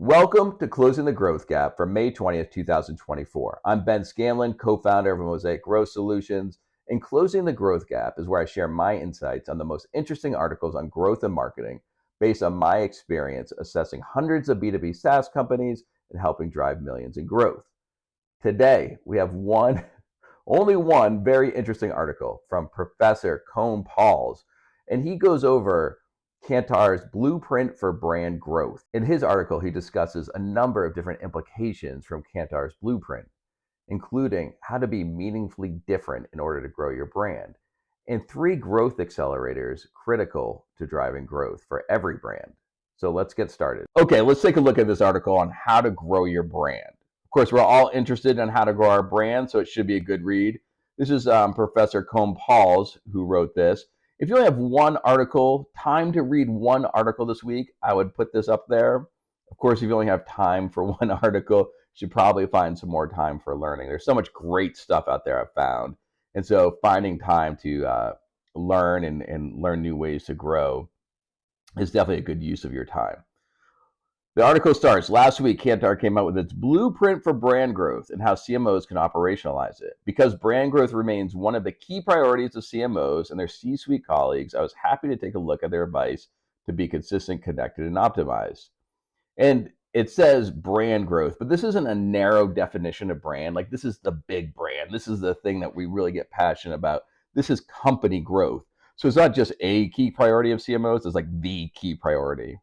Welcome to Closing the Growth Gap for May 20th, 2024. I'm Ben Scanlon, co-founder of Mosaic Growth Solutions, and Closing the Growth Gap is where I share my insights on the most interesting articles on growth and marketing based on my experience assessing hundreds of B2B SaaS companies and helping drive millions in growth. Today, we have only one very interesting article from Professor Koen Pauwels, and he goes over Kantar's blueprint for brand growth. In his article, he discusses a number of different implications from Kantar's blueprint, including how to be meaningfully different in order to grow your brand, and 3 growth accelerators critical to driving growth for every brand. So let's get started. Okay, let's take a look at this article on how to grow your brand. Of course, we're all interested in how to grow our brand, so it should be a good read. This is Professor Koen Pauwels who wrote this. If you only have one article, time to read one article this week, I would put this up there. Of course, if you only have time for one article, you should probably find some more time for learning. There's so much great stuff out there I've found. And so finding time to learn and learn new ways to grow is definitely a good use of your time. The article starts, last week, Kantar came out with its blueprint for brand growth and how CMOs can operationalize it. Because brand growth remains one of the key priorities of CMOs and their C-suite colleagues, I was happy to take a look at their advice to be consistent, connected, and optimized. And it says brand growth, but this isn't a narrow definition of brand. Like, this is the big brand. This is the thing that we really get passionate about. This is company growth. So it's not just a key priority of CMOs, it's like the key priority.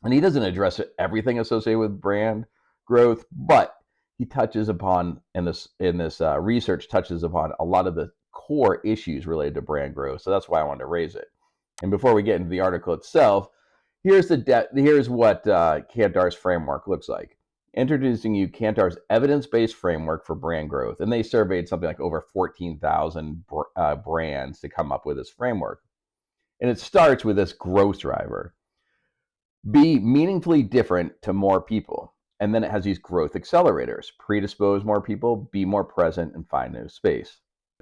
And he doesn't address everything associated with brand growth, but he touches upon, in this research touches upon a lot of the core issues related to brand growth. So that's why I wanted to raise it. And before we get into the article itself, here's what Kantar's framework looks like. Introducing you Kantar's evidence-based framework for brand growth. And they surveyed something like over 14,000 brands to come up with this framework. And it starts with this growth driver. Be meaningfully different to more people. And then it has these growth accelerators. Predispose more people, be more present, and find new space.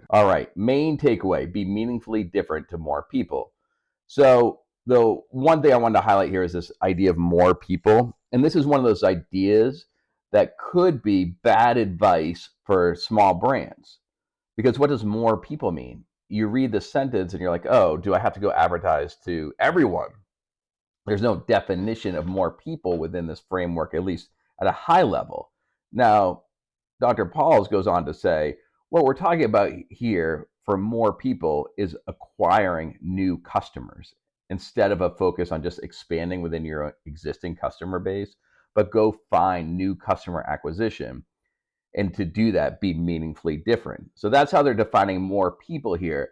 All right, main takeaway, be meaningfully different to more people. So the one thing I wanted to highlight here is this idea of more people. And this is one of those ideas that could be bad advice for small brands. Because what does more people mean? You read the sentence and you're like, oh, do I have to go advertise to everyone? There's no definition of more people within this framework, at least at a high level. Now, Dr. Pauwels goes on to say, what we're talking about here for more people is acquiring new customers instead of a focus on just expanding within your existing customer base, but go find new customer acquisition. And to do that, be meaningfully different. So that's how they're defining more people here.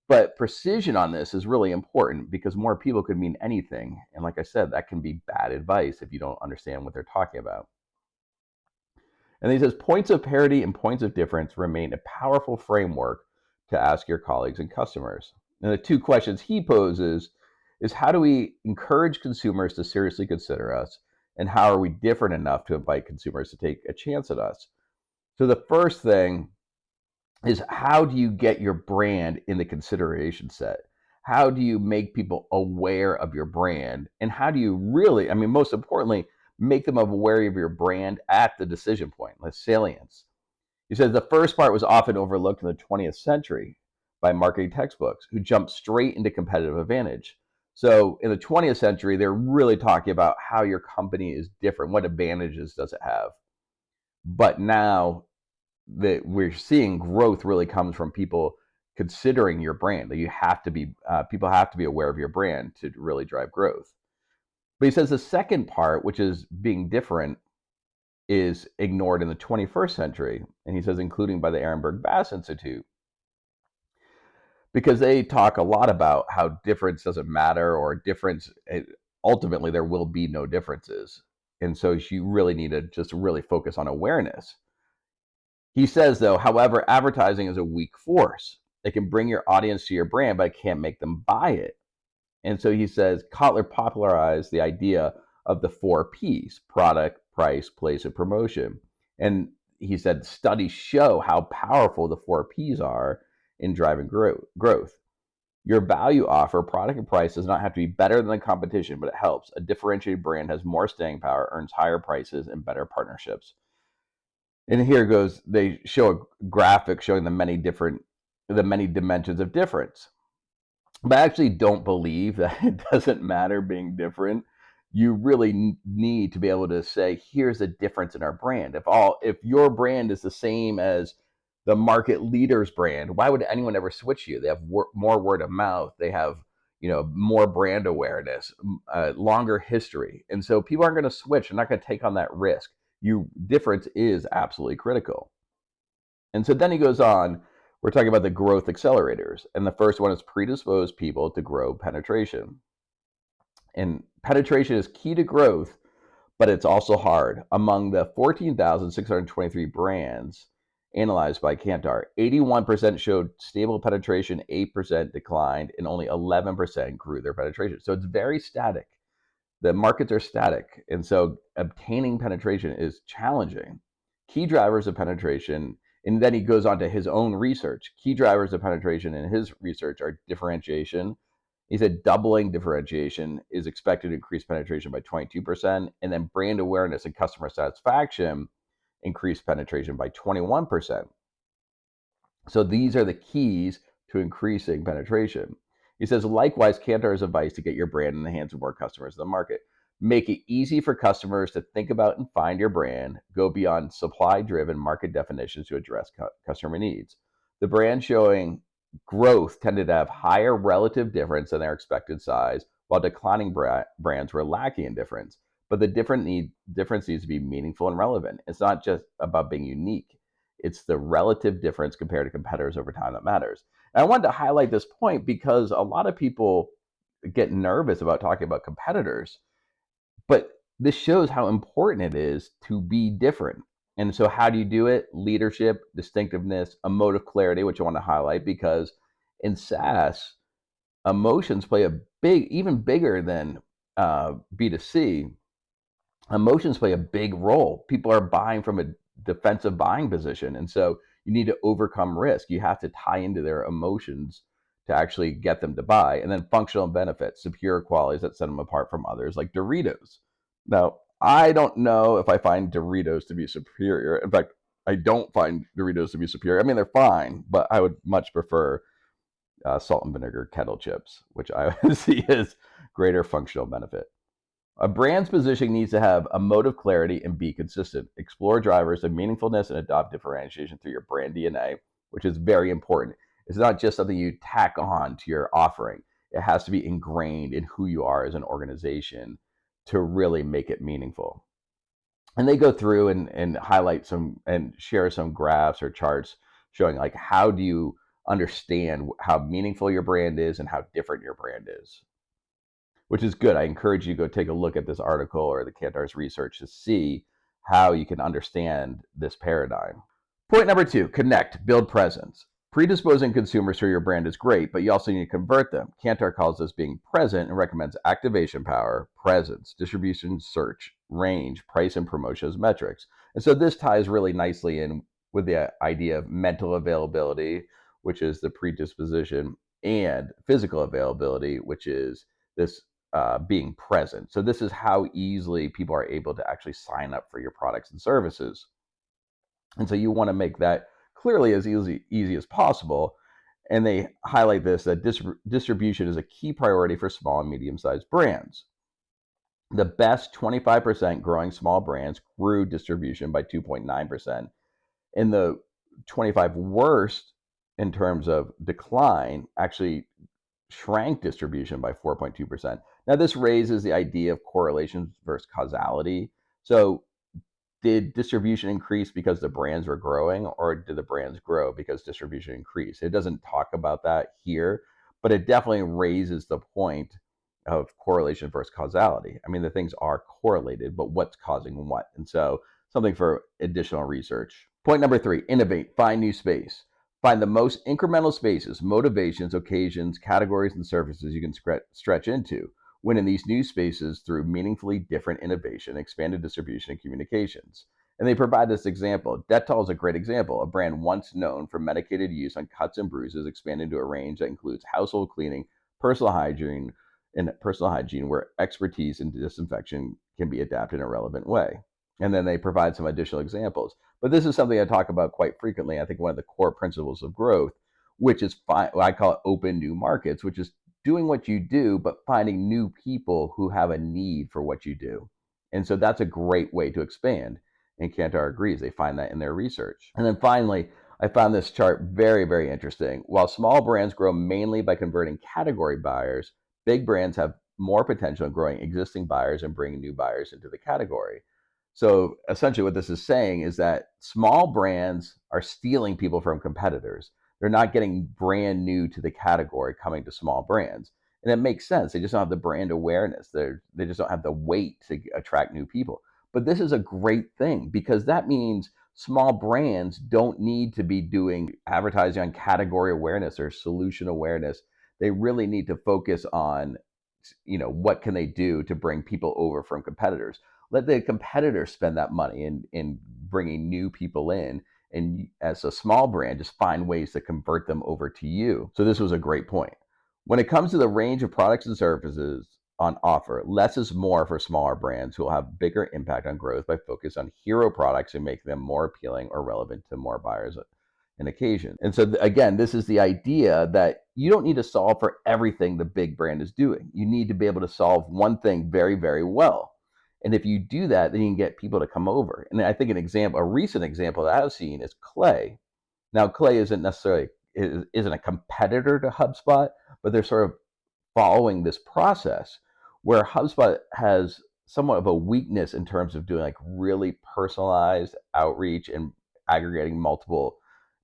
But precision on this is really important because more people could mean anything. And like I said, that can be bad advice if you don't understand what they're talking about. And he says, points of parity and points of difference remain a powerful framework to ask your colleagues and customers. And the 2 questions he poses is, how do we encourage consumers to seriously consider us? And how are we different enough to invite consumers to take a chance at us? So the first thing is, how do you get your brand in the consideration set? How do you make people aware of your brand? And how do you really, most importantly, make them aware of your brand at the decision point, the salience? He says the first part was often overlooked in the 20th century by marketing textbooks, who jumped straight into competitive advantage. So in the 20th century, they're really talking about how your company is different. What advantages does it have? But now that we're seeing, growth really comes from people considering your brand. That you have to be, people have to be aware of your brand to really drive growth. But he says the second part, which is being different, is ignored in the 21st century. And he says, including by the Ehrenberg Bass Institute, because they talk a lot about how difference doesn't matter, or difference, ultimately there will be no differences. And so you really need to just really focus on awareness. He says, though, however, advertising is a weak force. It can bring your audience to your brand, but it can't make them buy it. And so he says, Kotler popularized the idea of the 4 Ps: product, price, place, and promotion. And he said, studies show how powerful the 4 Ps are in driving growth. Your value offer, product and price, does not have to be better than the competition, but it helps. A differentiated brand has more staying power, earns higher prices, and better partnerships. And here goes, they show a graphic showing the many dimensions of difference. But I actually don't believe that it doesn't matter being different. You really need to be able to say, here's a difference in our brand. If your brand is the same as the market leader's brand, why would anyone ever switch you? They have more word of mouth. They have more brand awareness, longer history, and so people aren't going to switch. They're not going to take on that risk. Difference is absolutely critical. And so then he goes on, we're talking about the growth accelerators. And the first one is predispose people to grow penetration. And penetration is key to growth, but it's also hard. Among the 14,623 brands analyzed by Kantar, 81% showed stable penetration, 8% declined, and only 11% grew their penetration. So it's very static. The markets are static. And so obtaining penetration is challenging. Key drivers of penetration, and then he goes on to his own research. Key drivers of penetration in his research are differentiation. He said doubling differentiation is expected to increase penetration by 22%, and then brand awareness and customer satisfaction increase penetration by 21%. So these are the keys to increasing penetration. He says, likewise, Kantar's advice to get your brand in the hands of more customers in the market. Make it easy for customers to think about and find your brand. Go beyond supply-driven market definitions to address customer needs. The brand showing growth tended to have higher relative difference than their expected size, while declining brands were lacking in difference. But the difference needs to be meaningful and relevant. It's not just about being unique. It's the relative difference compared to competitors over time that matters. And I wanted to highlight this point because a lot of people get nervous about talking about competitors, but this shows how important it is to be different. And so, how do you do it? Leadership, distinctiveness, emotive clarity, which I want to highlight because in SaaS, emotions play even bigger than B2C. Emotions play a big role. People are buying from a defensive buying position. And so you need to overcome risk. You have to tie into their emotions to actually get them to buy. And then functional benefits, superior qualities that set them apart from others, like Doritos. Now, I don't know if I find Doritos to be superior. In fact, I don't find Doritos to be superior. I mean, they're fine, but I would much prefer salt and vinegar kettle chips, which I see as greater functional benefit. A brand's positioning needs to have emotive clarity and be consistent. Explore drivers of meaningfulness and adopt differentiation through your brand DNA, which is very important. It's not just something you tack on to your offering. It has to be ingrained in who you are as an organization to really make it meaningful. And they go through and highlight some and share some graphs or charts showing like how do you understand how meaningful your brand is and how different your brand is, which is good. I encourage you to go take a look at this article or the Kantar's research to see how you can understand this paradigm. Point number 2, connect, build presence. Predisposing consumers to your brand is great, but you also need to convert them. Kantar calls this being present and recommends activation power, presence, distribution, search, range, price, and promotion as metrics. And so this ties really nicely in with the idea of mental availability, which is the predisposition, and physical availability, which is this being present. So this is how easily people are able to actually sign up for your products and services. And so you want to make that clearly as easy as possible. And they highlight this that distribution is a key priority for small and medium-sized brands. The best 25% growing small brands grew distribution by 2.9%. And the 25 worst in terms of decline actually shrank distribution by 4.2%. Now, this raises the idea of correlation versus causality. So, did distribution increase because the brands were growing, or did the brands grow because distribution increased? It doesn't talk about that here, but it definitely raises the point of correlation versus causality. I mean, the things are correlated, but what's causing what? And so, something for additional research. Point number 3, innovate, find new space. Find the most incremental spaces, motivations, occasions, categories, and services you can stretch into. Win in these new spaces through meaningfully different innovation, expanded distribution, and communications. And they provide this example. Dettol is a great example. A brand once known for medicated use on cuts and bruises expanded to a range that includes household cleaning, personal hygiene, where expertise in disinfection can be adapted in a relevant way. And then they provide some additional examples. But this is something I talk about quite frequently. I think one of the core principles of growth, which is I call it open new markets, which is doing what you do, but finding new people who have a need for what you do. And so that's a great way to expand. And Kantar agrees. They find that in their research. And then finally, I found this chart very, very interesting. While small brands grow mainly by converting category buyers, big brands have more potential in growing existing buyers and bringing new buyers into the category. So essentially, what this is saying is that small brands are stealing people from competitors. They're not getting brand new to the category coming to small brands. And it makes sense. They just don't have the brand awareness. They just don't have the weight to attract new people. But this is a great thing because that means small brands don't need to be doing advertising on category awareness or solution awareness. They really need to focus on, what can they do to bring people over from competitors. Let the competitors spend that money in bringing new people in, and as a small brand, just find ways to convert them over to you. So this was a great point. When it comes to the range of products and services on offer, less is more for smaller brands who will have bigger impact on growth by focus on hero products and make them more appealing or relevant to more buyers and occasion. And so again, this is the idea that you don't need to solve for everything the big brand is doing. You need to be able to solve one thing very, very well. And if you do that, then you can get people to come over. And I think a recent example that I've seen is Clay. Now, Clay isn't a competitor to HubSpot, but they're sort of following this process where HubSpot has somewhat of a weakness in terms of doing like really personalized outreach and aggregating multiple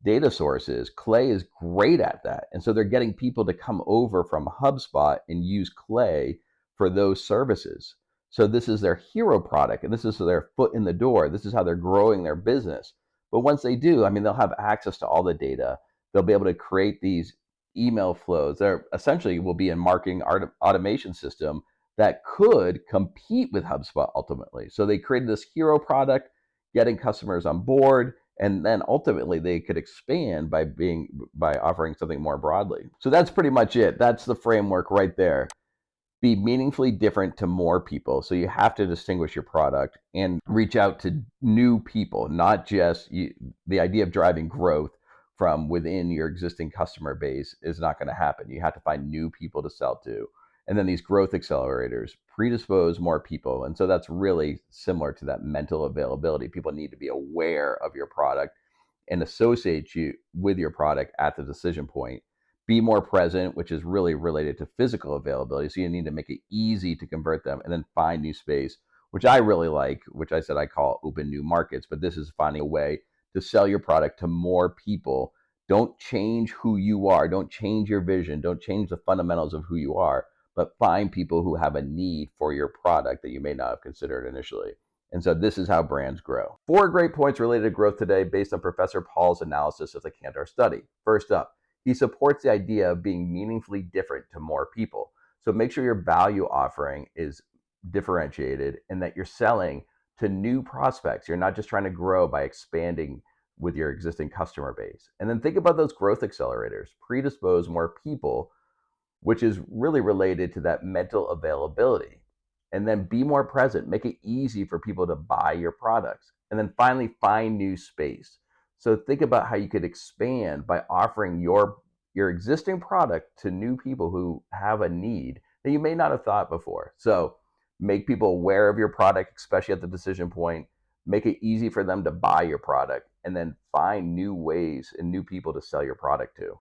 data sources. Clay is great at that. And so they're getting people to come over from HubSpot and use Clay for those services. So this is their hero product and this is their foot in the door. This is how they're growing their business. But once they do, they'll have access to all the data. They'll be able to create these email flows. There essentially will be a marketing automation system that could compete with HubSpot ultimately. So they created this hero product, getting customers on board, and then ultimately they could expand by offering something more broadly. So that's pretty much it. That's the framework right there. Be meaningfully different to more people. So you have to distinguish your product and reach out to new people, not just the idea of driving growth from within your existing customer base is not going to happen. You have to find new people to sell to. And then these growth accelerators predispose more people. And so that's really similar to that mental availability. People need to be aware of your product and associate you with your product at the decision point. Be more present, which is really related to physical availability. So you need to make it easy to convert them, and then find new space, which I really like, which I said I call open new markets. But this is finding a way to sell your product to more people. Don't change who you are. Don't change your vision. Don't change the fundamentals of who you are, but find people who have a need for your product that you may not have considered initially. And so this is how brands grow. 4 great points related to growth today based on Professor Paul's analysis of the Kantar study. First up, he supports the idea of being meaningfully different to more people. So make sure your value offering is differentiated and that you're selling to new prospects. You're not just trying to grow by expanding with your existing customer base. And then think about those growth accelerators. Predispose more people, which is really related to that mental availability. And then be more present. Make it easy for people to buy your products. And then finally, find new space. So think about how you could expand by offering your existing product to new people who have a need that you may not have thought before. So make people aware of your product, especially at the decision point. Make it easy for them to buy your product, and then find new ways and new people to sell your product to.